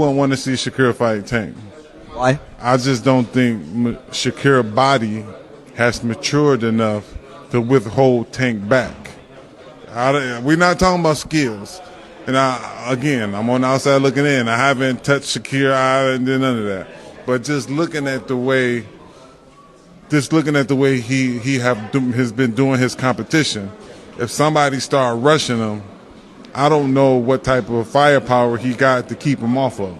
wouldn't want to see Shakur fight Tank. Why? I just don't think Shakur's body has matured enough to withhold Tank back. We're not talking about skills. And I'm on the outside looking in. I haven't touched Shakur. I haven't done none of that. But just looking at the way he has been doing his competition, if somebody start rushing him, I don't know what type of firepower he got to keep him off of.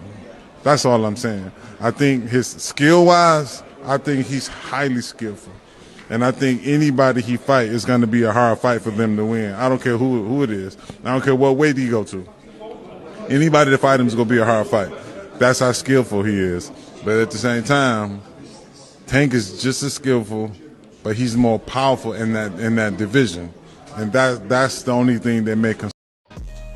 That's all I'm saying. I think his skill-wise, I think he's highly skillful. And I think anybody he fight is going to be a hard fight for them to win. I don't care who it is. I don't care what weight he go to. Anybody that fight him is going to be a hard fight. That's how skillful he is. But at the same time, Tank is just as skillful, but he's more powerful in that division. And that's the only thing that makes him.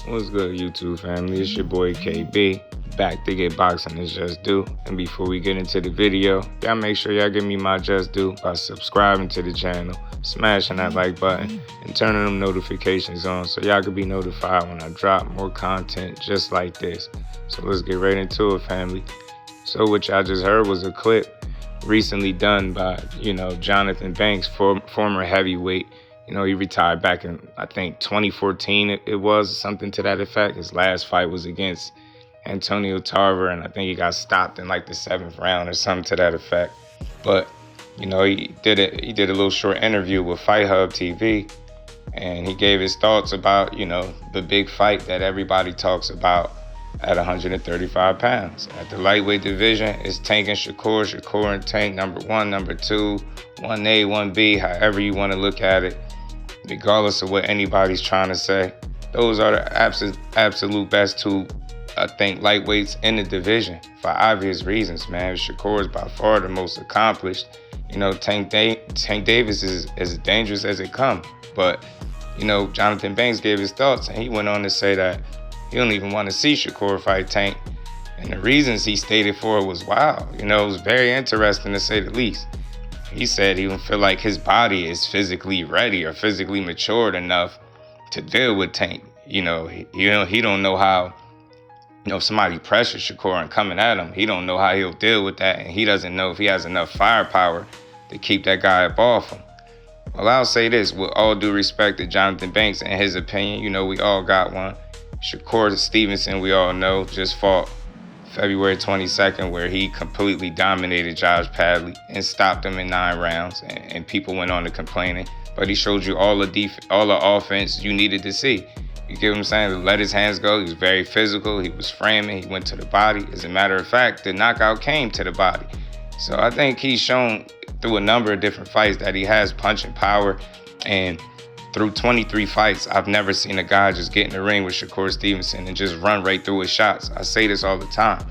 What's good, YouTube family? It's your boy KB, back to get boxing is just due. And before we get into the video, y'all make sure y'all give me my just due by subscribing to the channel, smashing that like button, and turning them notifications on so y'all can be notified when I drop more content just like this. So let's get right into it, family. So what y'all just heard was a clip recently done by, Jonathan Banks, former heavyweight. He retired back in, I think, 2014 it was, something to that effect. His last fight was against Antonio Tarver, and I think he got stopped in like the 7th round or something to that effect. But, he did a little short interview with Fight Hub TV, and he gave his thoughts about, the big fight that everybody talks about at 135 pounds. At the lightweight division, it's Tank and Shakur and Tank, number 1, number 2, 1A, 1B, however you want to look at it. Regardless of what anybody's trying to say, those are the absolute best two, I think, lightweights in the division for obvious reasons, man. Shakur is by far the most accomplished. Tank Davis is as dangerous as it comes. But, Jonathan Banks gave his thoughts, and he went on to say that he don't even want to see Shakur fight Tank. And the reasons he stated for it was wow. It was very interesting to say the least. He said he don't feel like his body is physically ready or physically matured enough to deal with Tank. He don't know how, if somebody pressures Shakur and coming at him, he don't know how he'll deal with that, and he doesn't know if he has enough firepower to keep that guy up off him. Well, I'll say this, with all due respect to Jonathan Banks and his opinion, we all got one. Shakur Stevenson, we all know, just fought February 22nd, where he completely dominated Josh Padley and stopped him in 9 rounds, and people went on to complaining. But he showed you all the offense you needed to see. You get what I'm saying? To let his hands go. He was very physical. He was framing. He went to the body. As a matter of fact, the knockout came to the body. So I think he's shown through a number of different fights that he has punching power. And through 23 fights, I've never seen a guy just get in the ring with Shakur Stevenson and just run right through his shots. I say this all the time.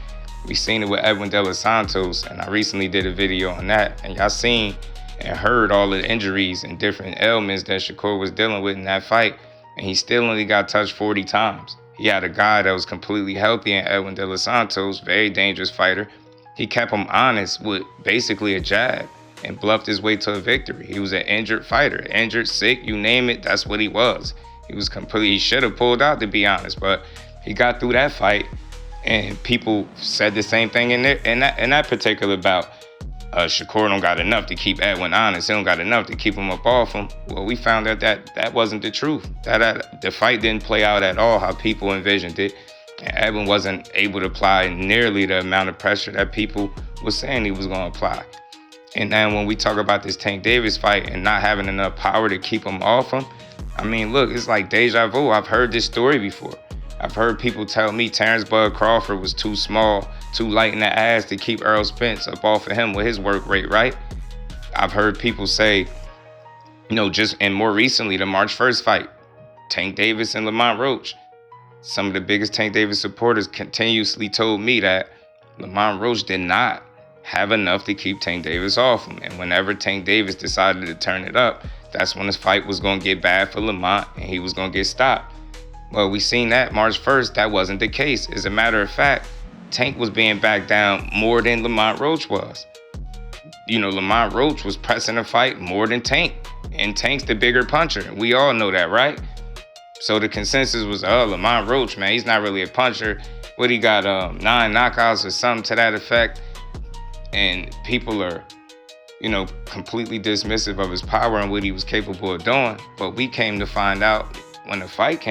We've seen it with Edwin De Los Santos, and I recently did a video on that. And y'all seen and heard all the injuries and different ailments that Shakur was dealing with in that fight. And he still only got touched 40 times. He had a guy that was completely healthy in Edwin De Los Santos, very dangerous fighter. He kept him honest with basically a jab and bluffed his way to a victory. He was an injured fighter, injured, sick, you name it, that's what he was. He should have pulled out, to be honest, but he got through that fight, and people said the same thing in that particular bout. Shakur don't got enough to keep Edwin honest. He don't got enough to keep him up off him. Well, we found out that wasn't the truth. That the fight didn't play out at all how people envisioned it. And Edwin wasn't able to apply nearly the amount of pressure that people were saying he was going to apply. And then when we talk about this Tank Davis fight and not having enough power to keep him off him, look, it's like deja vu. I've heard this story before. I've heard people tell me Terrence Bud Crawford was too small, too light in the ass to keep Errol Spence up off of him with his work rate, right? I've heard people say, and more recently, the March 1st fight, Tank Davis and Lamont Roach. Some of the biggest Tank Davis supporters continuously told me that Lamont Roach did not have enough to keep Tank Davis off him. And whenever Tank Davis decided to turn it up, that's when his fight was going to get bad for Lamont and he was going to get stopped. Well, we seen that March 1st, that wasn't the case. As a matter of fact, Tank was being backed down more than Lamont Roach was. Lamont Roach was pressing the fight more than Tank. And Tank's the bigger puncher. We all know that, right? So the consensus was, Lamont Roach, man, he's not really a puncher. what he got, 9 knockouts or something to that effect. And people are, completely dismissive of his power and what he was capable of doing. But we came to find out when the fight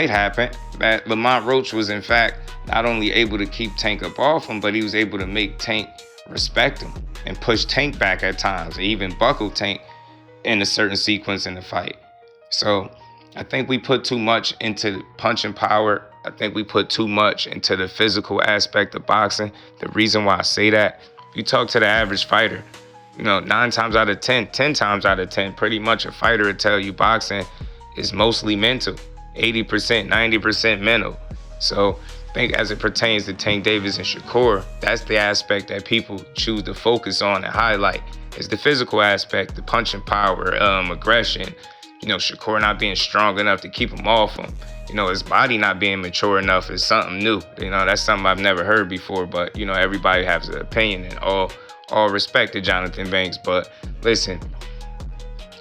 happened, that Lamont Roach was in fact not only able to keep Tank up off him, but he was able to make Tank respect him and push Tank back at times, and even buckle Tank in a certain sequence in the fight. So I think we put too much into punching power. I think we put too much into the physical aspect of boxing. The reason why I say that, if you talk to the average fighter, 9 times out of 10, 10 times out of 10, pretty much a fighter will tell you boxing is mostly mental, 80%, 90% mental. So I think as it pertains to Tank Davis and Shakur, that's the aspect that people choose to focus on and highlight, is the physical aspect, the punching power, aggression, Shakur not being strong enough to keep him off him. His body not being mature enough is something new. That's something I've never heard before, but, everybody has an opinion, and all respect to Jonathan Banks. But listen,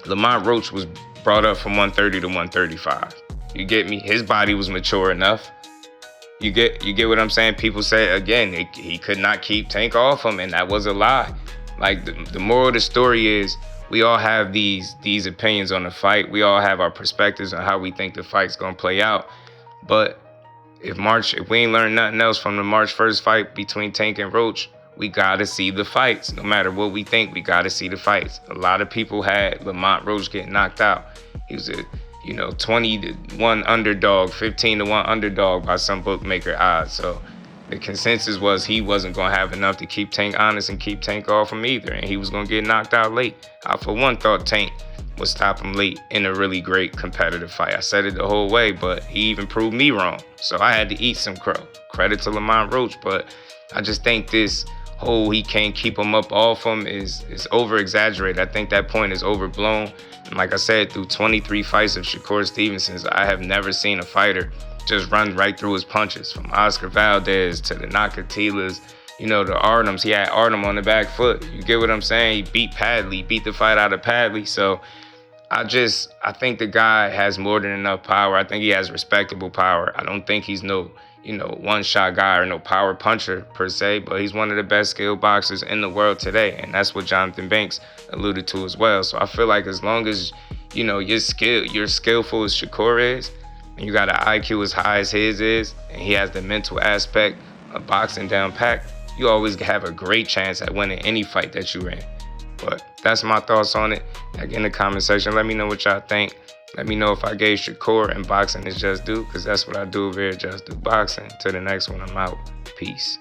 Lamont Roach was brought up from 130 to 135. You get me? His body was mature enough. You get what I'm saying? People say, again, he could not keep Tank off him, and that was a lie. Like, the moral of the story is, we all have these opinions on the fight. We all have our perspectives on how we think the fight's gonna play out. But if we ain't learned nothing else from the March 1st fight between Tank and Roach, we gotta see the fights. No matter what we think, we gotta see the fights. A lot of people had Lamont Roach getting knocked out. He was a 20-1 underdog, 15-1 underdog by some bookmaker odds. So the consensus was he wasn't going to have enough to keep Tank honest and keep Tank off him either, and he was going to get knocked out late. I, for one, thought Tank would stop him late in a really great competitive fight. I said it the whole way, but he even proved me wrong. So I had to eat some crow. Credit to Lamont Roach, but I just think this whole he can't keep him up off him is over-exaggerated. I think that point is overblown. And like I said, through 23 fights of Shakur Stevenson's, I have never seen a fighter just run right through his punches, from Oscar Valdez to the Nakatelas, the Artems. He had Artem on the back foot. You get what I'm saying? He beat Padley, beat the fight out of Padley. So I think the guy has more than enough power. I think he has respectable power. I don't think he's no, one-shot guy or no power puncher per se, but he's one of the best skilled boxers in the world today. And that's what Jonathan Banks alluded to as well. So I feel like as long as, you're skillful as Shakur is, and you got an IQ as high as his is, and he has the mental aspect of boxing down pat, you always have a great chance at winning any fight that you're in. But that's my thoughts on it. Like, in the comment section, let me know what y'all think. Let me know if I gave Shakur and boxing is just do, because that's what I do over here, Just Do Boxing. Till the next one, I'm out. Peace.